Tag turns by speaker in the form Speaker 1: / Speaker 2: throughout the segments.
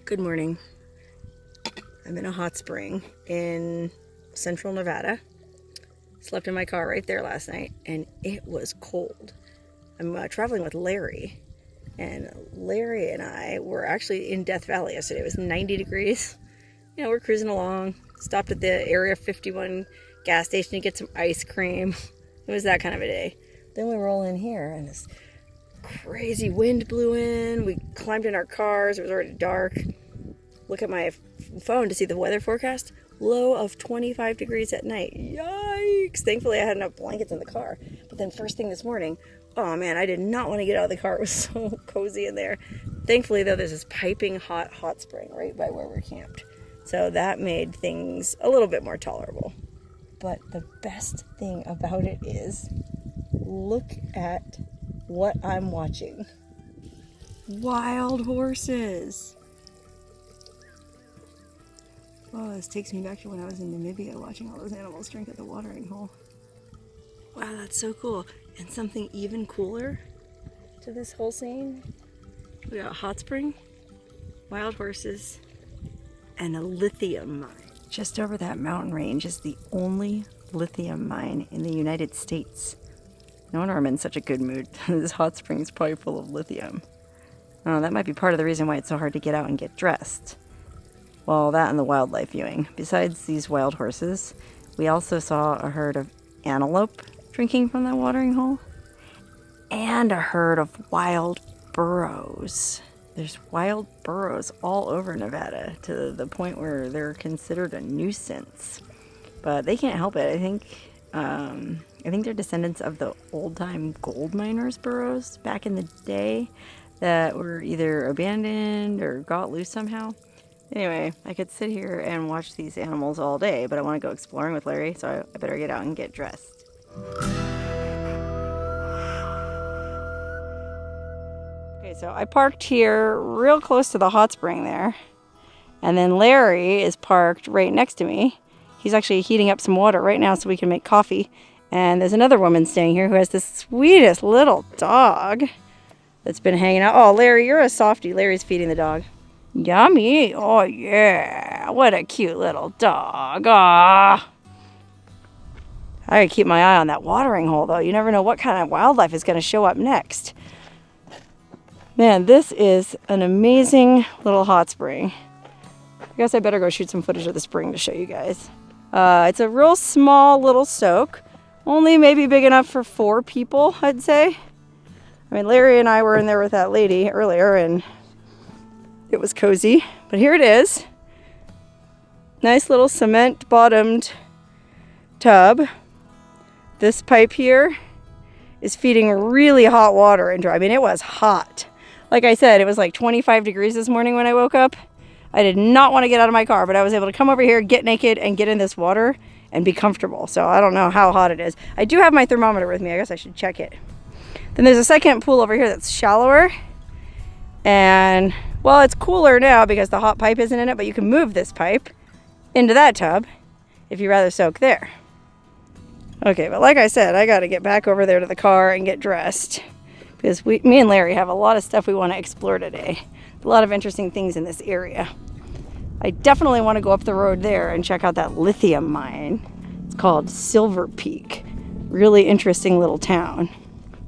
Speaker 1: Good morning. I'm in a hot spring in central Nevada. Slept in my car right there last night and it was cold. I'm traveling with Larry, and Larry and I were actually in Death Valley yesterday. It was 90 degrees. You know, we're cruising along. Stopped at the Area 51 gas station to get some ice cream. It was that kind of a day. Then we roll in here and this crazy wind blew in. We climbed in our cars. It was already dark. Look at my phone to see the weather forecast. Low of 25 degrees at night. Yikes! Thankfully, I had enough blankets in the car. But then first thing this morning, oh man, I did not want to get out of the car. It was so cozy in there. Thankfully, though, there's this piping hot spring right by where we're camped. So that made things a little bit more tolerable. But the best thing about it is, look at what I'm watching. Wild horses. Oh, this takes me back to when I was in Namibia watching all those animals drink at the watering hole. Wow, that's so cool. And something even cooler to this whole scene. We got a hot spring, wild horses, and a lithium mine. Just over that mountain range is the only lithium mine in the United States. No wonder I'm in such a good mood. This hot spring is probably full of lithium. Oh, that might be part of the reason why it's so hard to get out and get dressed. Well, that and the wildlife viewing. Besides these wild horses, we also saw a herd of antelope drinking from that watering hole, and a herd of wild burros. There's wild burros all over Nevada to the point where they're considered a nuisance. But they can't help it. I think they're descendants of the old-time gold miners' burros back in the day that were either abandoned or got loose somehow. Anyway, I could sit here and watch these animals all day, but I want to go exploring with Larry, so I better get out and get dressed. Okay, so I parked here real close to the hot spring there, and then Larry is parked right next to me. He's actually heating up some water right now so we can make coffee. And there's another woman staying here who has the sweetest little dog that's been hanging out. Oh, Larry, you're a softie. Larry's feeding the dog. Yummy. Oh, yeah. What a cute little dog. Ah. I gotta keep my eye on that watering hole, though. You never know what kind of wildlife is going to show up next. Man, this is an amazing little hot spring. I guess I better go shoot some footage of the spring to show you guys. It's a real small little soak. Only maybe big enough for 4 people, I'd say. I mean, Larry and I were in there with that lady earlier, and it was cozy. But here it is. Nice little cement-bottomed tub. This pipe here is feeding really hot water into it. I mean, it was hot. Like I said, it was like 25 degrees this morning when I woke up. I did not want to get out of my car, but I was able to come over here, get naked, and get in this water and be comfortable. So I don't know how hot it is. I do have my thermometer with me. I guess I should check it. Then there's a second pool over here that's shallower. And, well, it's cooler now because the hot pipe isn't in it, but you can move this pipe into that tub if you'd rather soak there. Okay, but like I said, I got to get back over there to the car and get dressed because me and Larry have a lot of stuff we want to explore today. A lot of interesting things in this area. I definitely want to go up the road there and check out that lithium mine. It's called Silver Peak. Really interesting little town.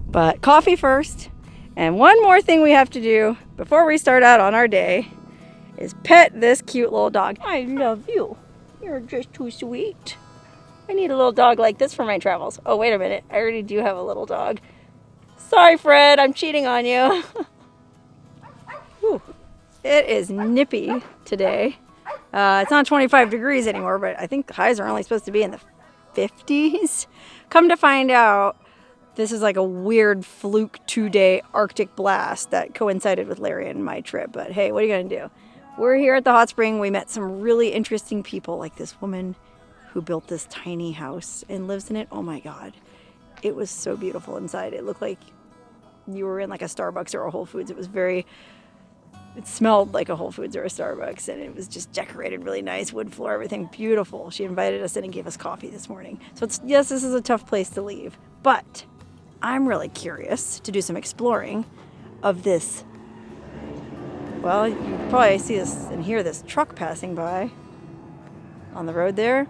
Speaker 1: But coffee first. And one more thing we have to do before we start out on our day is pet this cute little dog. I love you. You're just too sweet. I need a little dog like this for my travels. Oh, wait a minute. I already do have a little dog. Sorry, Fred. I'm cheating on you. Whew. It is nippy today. It's not 25 degrees anymore, but I think the highs are only supposed to be in the 50s. Come to find out, this is like a weird fluke 2-day Arctic blast that coincided with Larry and my trip. But hey, what are you going to do? We're here at the hot spring. We met some really interesting people, like this woman who built this tiny house and lives in it. Oh my God. It was so beautiful inside. It looked like you were in like a Starbucks or a Whole Foods. It smelled like a Whole Foods or a Starbucks, and it was just decorated really nice, wood floor, everything beautiful. She invited us in and gave us coffee this morning. So yes, this is a tough place to leave, but I'm really curious to do some exploring of this Well, you probably see this and hear this truck passing by on the road there,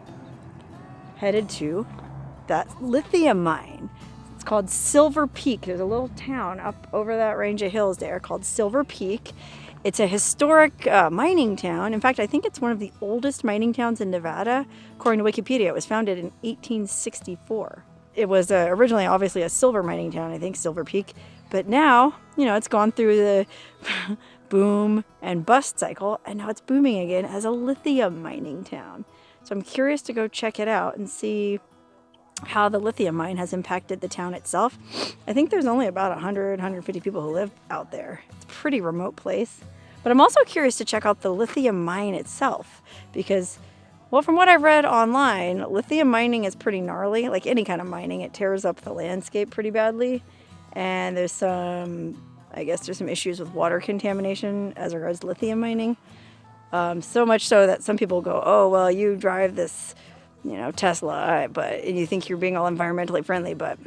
Speaker 1: headed to that lithium mine. It's called Silver Peak. There's a little town up over that range of hills there called Silver Peak. It's a historic mining town. In fact, I think it's one of the oldest mining towns in Nevada. According to Wikipedia, it was founded in 1864. It was originally obviously a silver mining town, I think, Silver Peak. But now, it's gone through the boom and bust cycle, and now it's booming again as a lithium mining town. So I'm curious to go check it out and see how the lithium mine has impacted the town itself. I think there's only about 100, 150 people who live out there. It's a pretty remote place. But I'm also curious to check out the lithium mine itself because, well, from what I've read online, lithium mining is pretty gnarly. Like any kind of mining, it tears up the landscape pretty badly. And there's some issues with water contamination as regards to lithium mining. So much so that some people go, oh, well, you drive this, Tesla, and you think you're being all environmentally friendly, but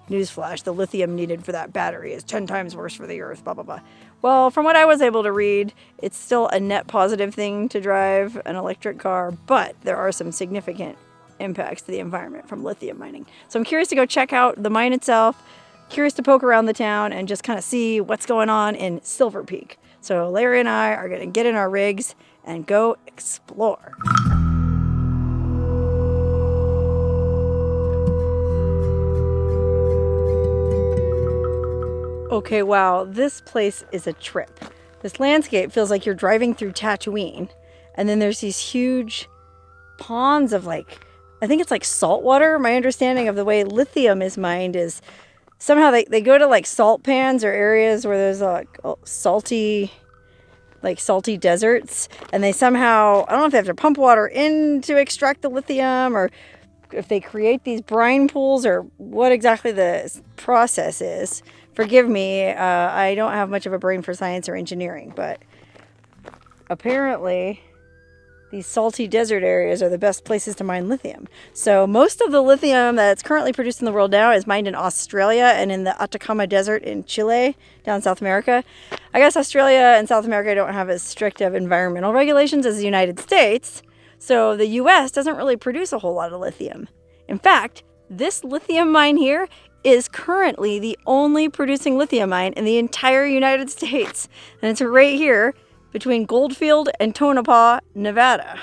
Speaker 1: newsflash, the lithium needed for that battery is 10 times worse for the earth, blah, blah, blah. Well, from what I was able to read, it's still a net positive thing to drive an electric car, but there are some significant impacts to the environment from lithium mining. So I'm curious to go check out the mine itself, curious to poke around the town and just kind of see what's going on in Silver Peak. So Larry and I are going to get in our rigs and go explore. Okay, wow, this place is a trip. This landscape feels like you're driving through Tatooine, and then there's these huge ponds of I think it's like salt water. My understanding of the way lithium is mined is somehow they go to salt pans or areas where there's salty deserts, and they somehow, I don't know if they have to pump water in to extract the lithium or if they create these brine pools or what exactly the process is. Forgive me, I don't have much of a brain for science or engineering, but apparently these salty desert areas are the best places to mine lithium. So most of the lithium that's currently produced in the world now is mined in Australia and in the Atacama Desert in Chile, down South America. I guess Australia and South America don't have as strict of environmental regulations as the United States, so the US doesn't really produce a whole lot of lithium. In fact, this lithium mine here is currently the only producing lithium mine in the entire United States. And it's right here between Goldfield and Tonopah, Nevada.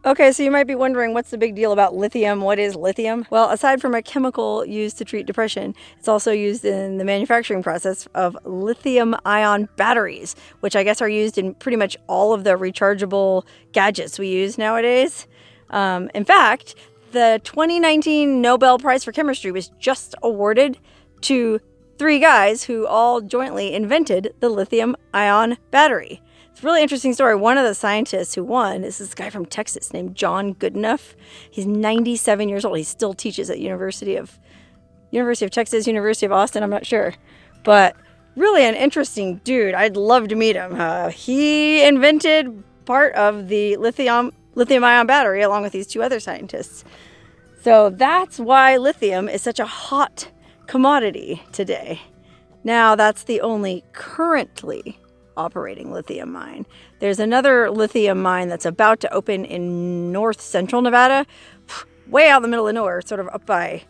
Speaker 1: Okay, so you might be wondering, what's the big deal about lithium? What is lithium? Well, aside from a chemical used to treat depression, it's also used in the manufacturing process of lithium-ion batteries, which I guess are used in pretty much all of the rechargeable gadgets we use nowadays. In fact, the 2019 Nobel Prize for Chemistry was just awarded to 3 guys who all jointly invented the lithium-ion battery. It's a really interesting story. One of the scientists who won is this guy from Texas named John Goodenough. He's 97 years old. He still teaches at University of Texas, University of Austin, I'm not sure. But really an interesting dude. I'd love to meet him. He invented part of the lithium-ion battery along with these 2 other scientists. So that's why lithium is such a hot commodity today. Now, that's the only currently operating lithium mine. There's another lithium mine that's about to open in north central Nevada, way out in the middle of nowhere, sort of up by,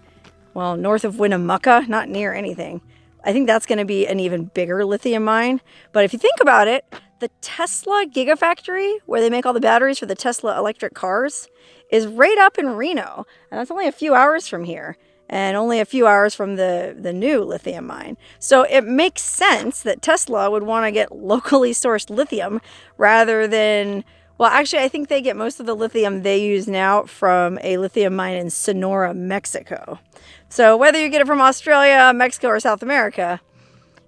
Speaker 1: north of Winnemucca, not near anything. I think that's going to be an even bigger lithium mine. But if you think about it, the Tesla Gigafactory, where they make all the batteries for the Tesla electric cars, is right up in Reno. And that's only a few hours from here, and only a few hours from the new lithium mine. So it makes sense that Tesla would want to get locally sourced lithium rather than, I think they get most of the lithium they use now from a lithium mine in Sonora, Mexico. So whether you get it from Australia, Mexico, or South America,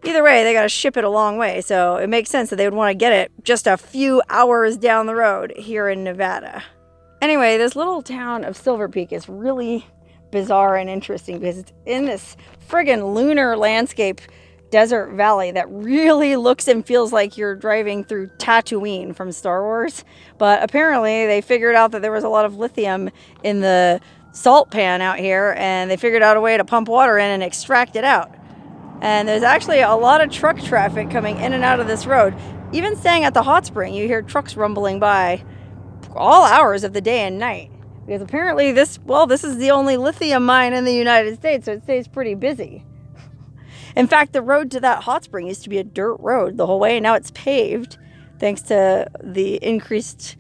Speaker 1: either way, they got to ship it a long way. So it makes sense that they would want to get it just a few hours down the road here in Nevada. Anyway, this little town of Silver Peak is really bizarre and interesting because it's in this friggin' lunar landscape desert valley that really looks and feels like you're driving through Tatooine from Star Wars. But apparently they figured out that there was a lot of lithium in the salt pan out here, and they figured out a way to pump water in and extract it out. And there's actually a lot of truck traffic coming in and out of this road. Even staying at the hot spring, you hear trucks rumbling by all hours of the day and night. Because apparently this is the only lithium mine in the United States, so it stays pretty busy. In fact, the road to that hot spring used to be a dirt road the whole way, and now it's paved thanks to the increased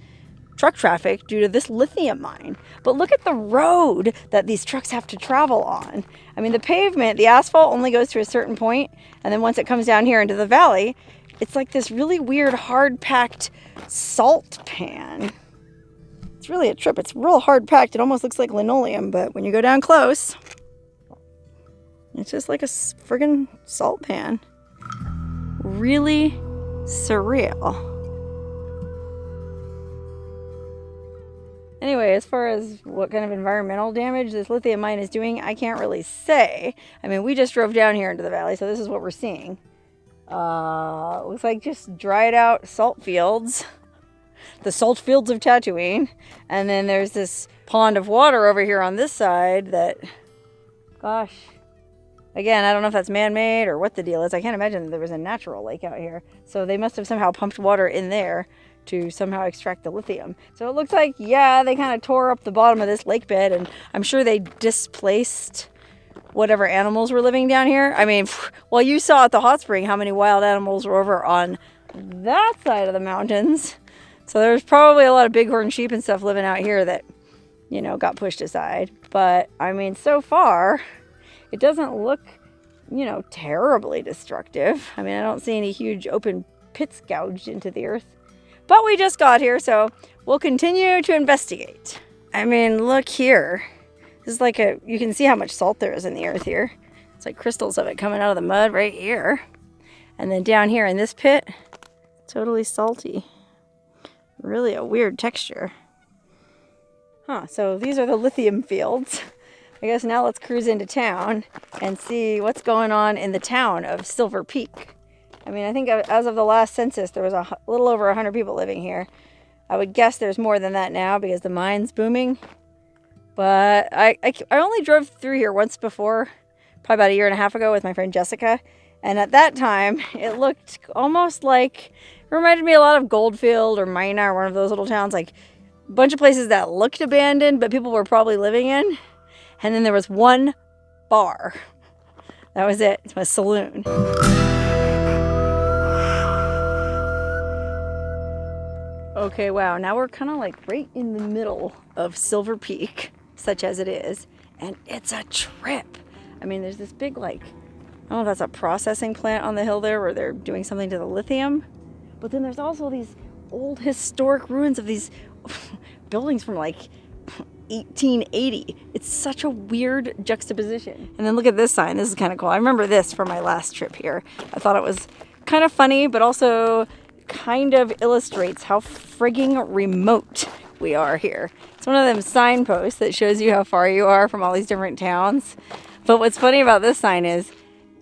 Speaker 1: truck traffic due to this lithium mine. But look at the road that these trucks have to travel on. I mean, the pavement, the asphalt only goes to a certain point, and then once it comes down here into the valley, it's like this really weird hard-packed salt pan. It's really a trip. It's real hard-packed. It almost looks like linoleum, but when you go down close, it's just like a friggin' salt pan. Really surreal. Anyway, as far as what kind of environmental damage this lithium mine is doing, I can't really say. I mean, we just drove down here into the valley, so this is what we're seeing. Looks like just dried out salt fields. The salt fields of Tatooine. And then there's this pond of water over here on this side that, gosh, again, I don't know if that's man-made or what the deal is. I can't imagine that there was a natural lake out here. So they must have somehow pumped water in there to somehow extract the lithium. So it looks like, yeah, they kind of tore up the bottom of this lake bed, and I'm sure they displaced whatever animals were living down here. I mean, well, you saw at the hot spring how many wild animals were over on that side of the mountains. So there's probably a lot of bighorn sheep and stuff living out here that, you know, got pushed aside. But, I mean, so far, it doesn't look, you know, terribly destructive. I mean, I don't see any huge open pits gouged into the earth. But we just got here, so we'll continue to investigate. I mean, look here. This is like you can see how much salt there is in the earth here. It's like crystals of it coming out of the mud right here. And then down here in this pit, totally salty. Really a weird texture. Huh, so these are the lithium fields. I guess now let's cruise into town and see what's going on in the town of Silver Peak. I mean, I think as of the last census, there was a little over 100 people living here. I would guess there's more than that now because the mine's booming. But I only drove through here once before, probably about a year and a half ago with my friend Jessica. And at that time, it looked almost like, it reminded me a lot of Goldfield or Mina or one of those little towns. Like a bunch of places that looked abandoned, but people were probably living in. And then there was one bar. That was it. It was a saloon. Okay, wow, now we're kind of like right in the middle of Silver Peak, such as it is, and it's a trip. I mean, there's this big, like, I don't know if that's a processing plant on the hill there where they're doing something to the lithium, but then there's also these old historic ruins of these buildings from like 1880. It's such a weird juxtaposition. And then look at this sign. This is kind of cool. I remember this from my last trip here. I thought it was kind of funny, but also kind of illustrates how frigging remote we are here. It's one of them signposts that shows you how far you are from all these different towns. But what's funny about this sign is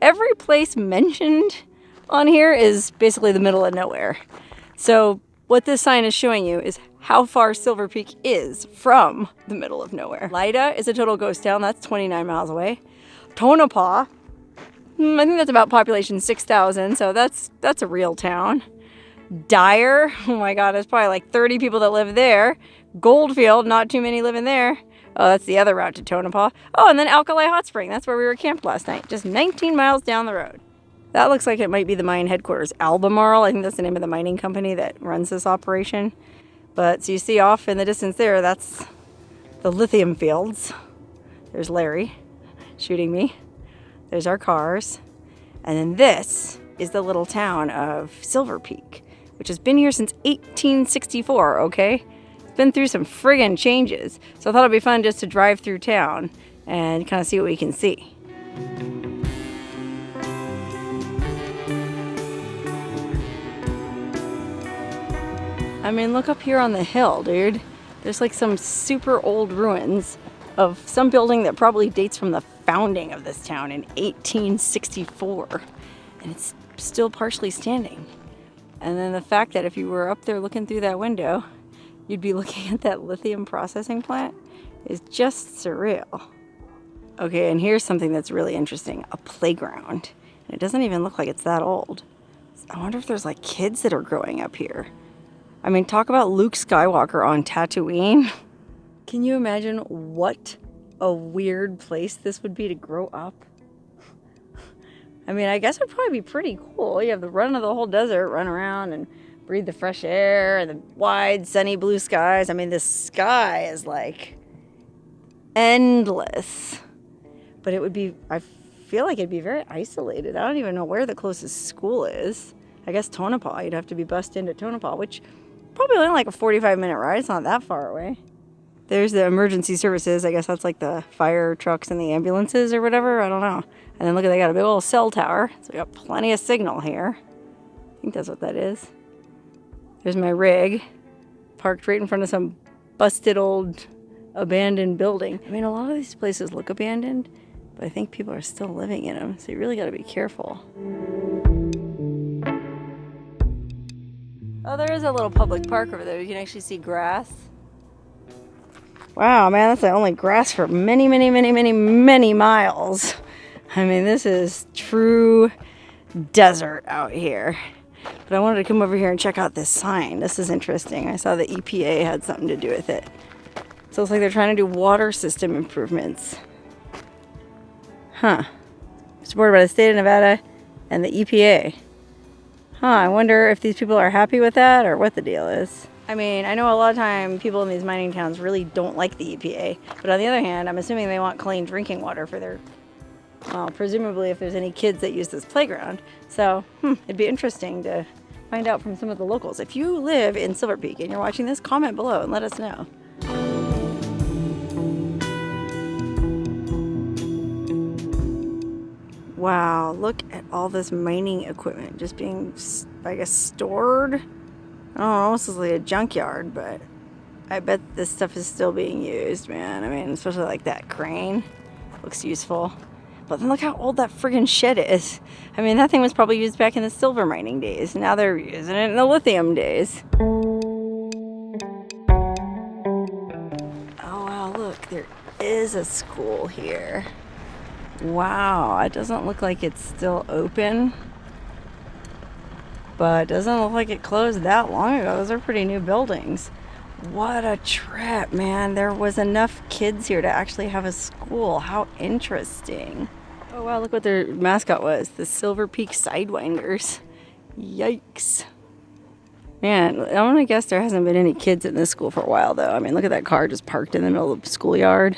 Speaker 1: every place mentioned on here is basically the middle of nowhere. So what this sign is showing you is how far Silver Peak is from the middle of nowhere. Lida is a total ghost town. That's 29 miles away. Tonopah, I think that's about population 6,000, so that's a real town. Dyer, oh my god, there's probably like 30 people that live there. Goldfield, not too many living there. Oh, that's the other route to Tonopah. Oh, and then Alkali Hot Spring, that's where we were camped last night, just 19 miles down the road. That looks like it might be the mine headquarters, Albemarle. I think that's the name of the mining company that runs this operation. But so you see off in the distance there, that's the lithium fields. There's Larry shooting me. There's our cars. And then this is the little town of Silver Peak, which has been here since 1864, okay? It's been through some friggin' changes. So I thought it'd be fun just to drive through town and kind of see what we can see. I mean, look up here on the hill, dude. There's like some super old ruins of some building that probably dates from the founding of this town in 1864. And it's still partially standing. And then the fact that if you were up there looking through that window, you'd be looking at that lithium processing plant is just surreal. Okay, and here's something that's really interesting, a playground. And it doesn't even look like it's that old. I wonder if there's like kids that are growing up here. I mean, talk about Luke Skywalker on Tatooine. Can you imagine what a weird place this would be to grow up? I mean, I guess it'd probably be pretty cool. You have the run of the whole desert, run around and breathe the fresh air and the wide, sunny blue skies. I mean, the sky is like endless. But it would be, I feel like it'd be very isolated. I don't even know where the closest school is. I guess Tonopah. You'd have to be bussed into Tonopah, which probably only like a 45-minute ride. It's not that far away. There's the emergency services. I guess that's like the fire trucks and the ambulances or whatever. I don't know. And then look at, they got a big old cell tower. So we got plenty of signal here. I think that's what that is. There's my rig, parked right in front of some busted old abandoned building. I mean, a lot of these places look abandoned, but I think people are still living in them. So you really got to be careful. Oh, there is a little public park over there. You can actually see grass. Wow, man, that's the only grass for many, many, many, many, many miles. I mean, this is true desert out here. But I wanted to come over here and check out this sign. This is interesting. I saw the EPA had something to do with it. So it's like they're trying to do water system improvements. Huh. Supported by the state of Nevada and the EPA. Huh, I wonder if these people are happy with that or what the deal is. I mean, I know a lot of time people in these mining towns really don't like the EPA. But on the other hand, I'm assuming they want clean drinking water for their, well, presumably if there's any kids that use this playground. So, it'd be interesting to find out from some of the locals. If you live in Silver Peak and you're watching this, comment below and let us know. Wow, look at all this mining equipment just being, I guess, stored. Oh, this is like a junkyard, but I bet this stuff is still being used, man. I mean, especially like that crane. Looks useful. But then look how old that friggin' shed is. I mean, that thing was probably used back in the silver mining days. Now they're using it in the lithium days. Oh, wow, look, there is a school here. Wow, it doesn't look like it's still open. But it doesn't look like it closed that long ago. Those are pretty new buildings. What a trip, man. There was enough kids here to actually have a school. How interesting. Oh, wow, look what their mascot was. The Silver Peak Sidewinders. Yikes. Man, I'm going to guess there hasn't been any kids in this school for a while, though. I mean, look at that car just parked in the middle of the schoolyard.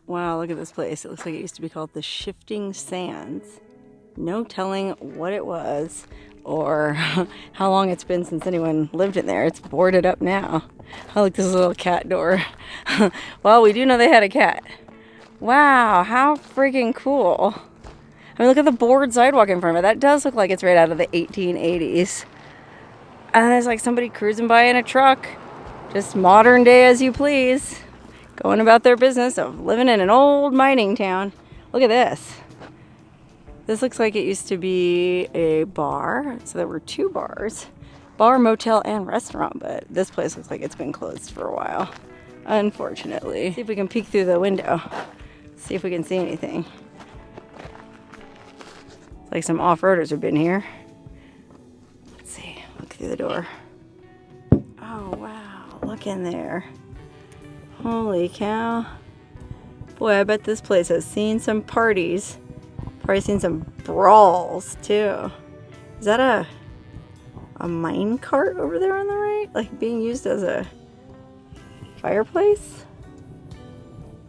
Speaker 1: Wow, look at this place. It looks like it used to be called the Shifting Sands. No telling what it was or how long it's been since anyone lived in there. It's boarded up now. Oh, look, this little cat door. Well, we do know they had a cat. Wow, how freaking cool. I mean, look at the board sidewalk in front of it. That does look like it's right out of the 1880s. And there's like somebody cruising by in a truck. Just modern day as you please. Going about their business of living in an old mining town. Look at this. This looks like it used to be a bar. So there were two bars. Bar, motel, and restaurant. But this place looks like it's been closed for a while. Unfortunately. See if we can peek through the window. See if we can see anything. It's like some off-roaders have been here. Let's see. Look through the door. Oh, wow. Look in there. Holy cow. Boy, I bet this place has seen some parties. Probably seen some brawls, too. Is that a mine cart over there on the right? Like being used as a fireplace?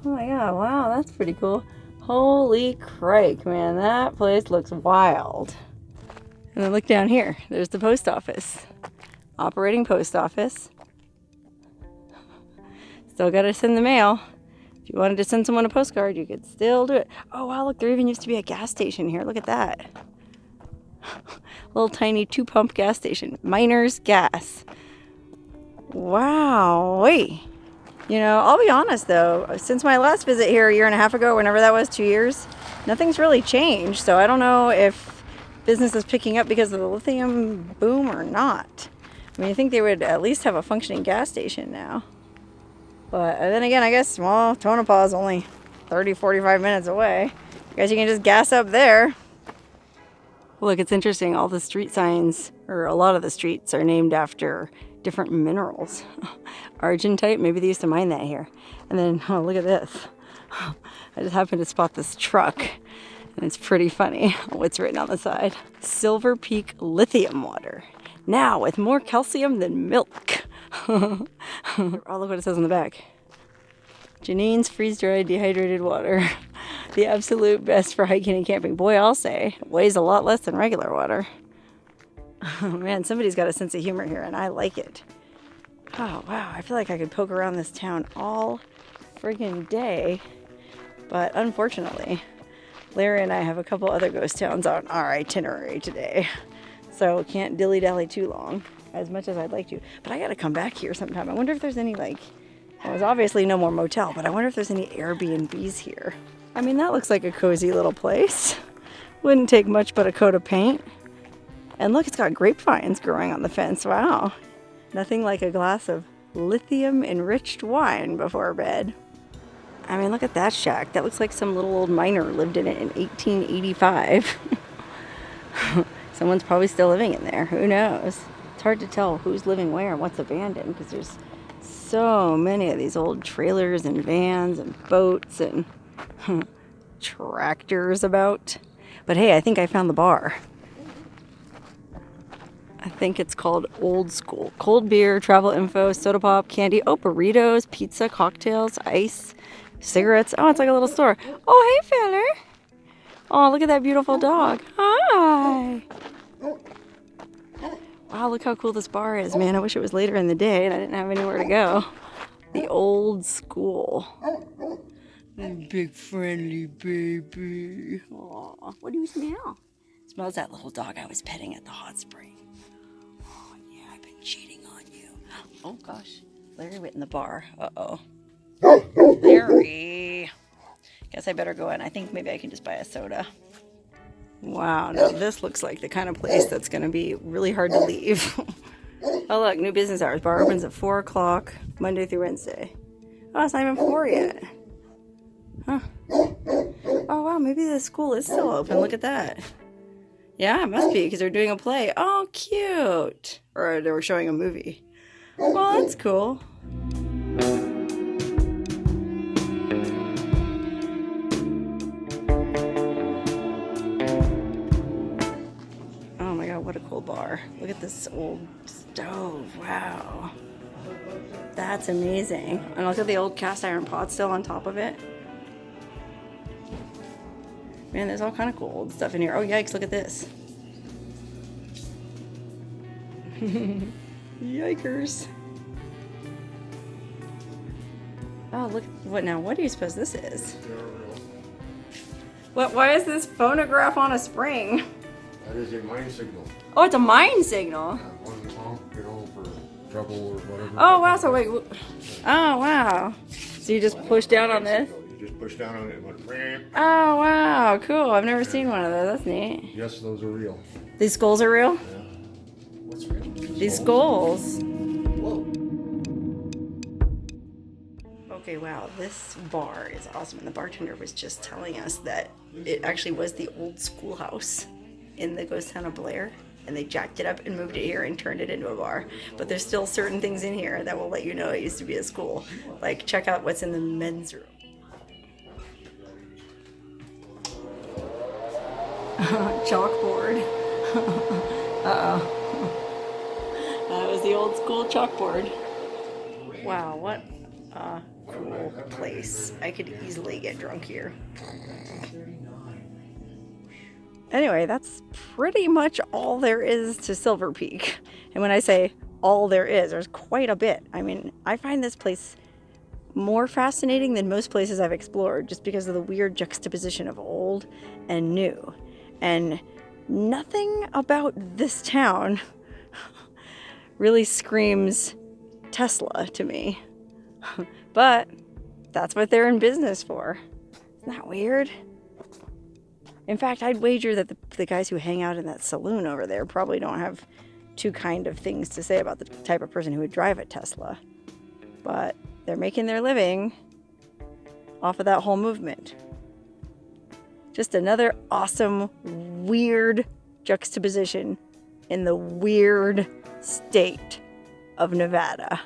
Speaker 1: Oh my god, wow, that's pretty cool. Holy crike, man, that place looks wild. And then look down here. There's the post office. Operating post office. Still gotta send the mail. If you wanted to send someone a postcard, you could still do it. Oh wow, look, there even used to be a gas station here. Look at that. Little tiny 2-pump gas station. Miner's Gas. Wow, wait. You know, I'll be honest though, since my last visit here a year and a half ago, whenever that was, 2 years, nothing's really changed. So I don't know if business is picking up because of the lithium boom or not. I mean, I think they would at least have a functioning gas station now. But then again, I guess, well, Tonopah is only 30, 45 minutes away. I guess you can just gas up there. Look, it's interesting. All the street signs, or a lot of the streets, are named after different minerals. Argentite, maybe they used to mine that here. And then, oh, look at this. I just happened to spot this truck, and it's pretty funny what's written on the side. Silver Peak lithium water. Now with more calcium than milk. Oh, look what it says on the back. Janine's freeze-dried dehydrated water. The absolute best for hiking and camping. Boy, I'll say. It weighs a lot less than regular water. Oh man, somebody's got a sense of humor here, and I like it. Oh wow, I feel like I could poke around this town all friggin' day. But unfortunately, Larry and I have a couple other ghost towns on our itinerary today. So can't dilly-dally too long, as much as I'd like to. But I gotta come back here sometime. I wonder if there's any, like, there's obviously no more motel, but I wonder if there's any Airbnbs here. I mean, that looks like a cozy little place. Wouldn't take much but a coat of paint. And look, it's got grapevines growing on the fence. Wow. Nothing like a glass of lithium-enriched wine before bed. I mean, look at that shack. That looks like some little old miner lived in it in 1885. Someone's probably still living in there. Who knows? It's hard to tell who's living where and what's abandoned because there's so many of these old trailers and vans and boats and tractors about. But hey, I think I found the bar. I think it's called Old School. Cold beer, travel info, soda pop, candy, oh, burritos, pizza, cocktails, ice, cigarettes. Oh, it's like a little store. Oh, hey, fella. Oh, look at that beautiful dog. Hi. Wow, look how cool this bar is, man. I wish it was later in the day and I didn't have anywhere to go. The Old School. Big friendly baby. Aw, what do you smell? It smells that little dog I was petting at the hot spring. Oh, yeah, I've been cheating on you. Oh, gosh. Larry went in the bar. Uh-oh. Larry. Guess I better go in. I think maybe I can just buy a soda. Wow, now this looks like the kind of place that's going to be really hard to leave. Oh, look, new business hours. Bar opens at 4 o'clock, Monday through Wednesday. Oh, it's not even 4 yet. Huh. Oh, wow, maybe the school is still open. Look at that. Yeah, it must be, because they're doing a play. Oh, cute. Or they were showing a movie. Well, that's cool. What a cool bar. Look at this old stove. Wow. That's amazing. And look at the old cast iron pot still on top of it. Man, there's all kind of cool old stuff in here. Oh, yikes, look at this. Yikers. Oh, look. What now? What do you suppose this is? What? Why is this phonograph on a spring?
Speaker 2: That is a mine signal.
Speaker 1: Oh, it's a mine signal.
Speaker 2: One honk, you know, for trouble or whatever.
Speaker 1: Oh, wow. So wait. Oh, wow. So you just push down on this?
Speaker 2: You just push down on it and went ramp.
Speaker 1: Oh, wow. Cool. I've never seen one of those. That's neat.
Speaker 2: Yes, those are real.
Speaker 1: These skulls are real?
Speaker 2: Yeah. What's real?
Speaker 1: These skulls.
Speaker 2: Whoa.
Speaker 1: Okay, wow. This bar is awesome. And the bartender was just telling us that it actually was the old schoolhouse in the ghost town of Blair, and they jacked it up and moved it here and turned it into a bar. But there's still certain things in here that will let you know it used to be a school. Like, check out what's in the men's room. Chalkboard. Uh-oh. That was the old school chalkboard. Wow, what a cool place. I could easily get drunk here. Anyway, that's pretty much all there is to Silver Peak. And when I say all there is, there's quite a bit. I mean, I find this place more fascinating than most places I've explored just because of the weird juxtaposition of old and new. And nothing about this town really screams Tesla to me. But that's what they're in business for. Isn't that weird? In fact, I'd wager that the guys who hang out in that saloon over there probably don't have too kind of things to say about the type of person who would drive a Tesla. But they're making their living off of that whole movement. Just another awesome, weird juxtaposition in the weird state of Nevada.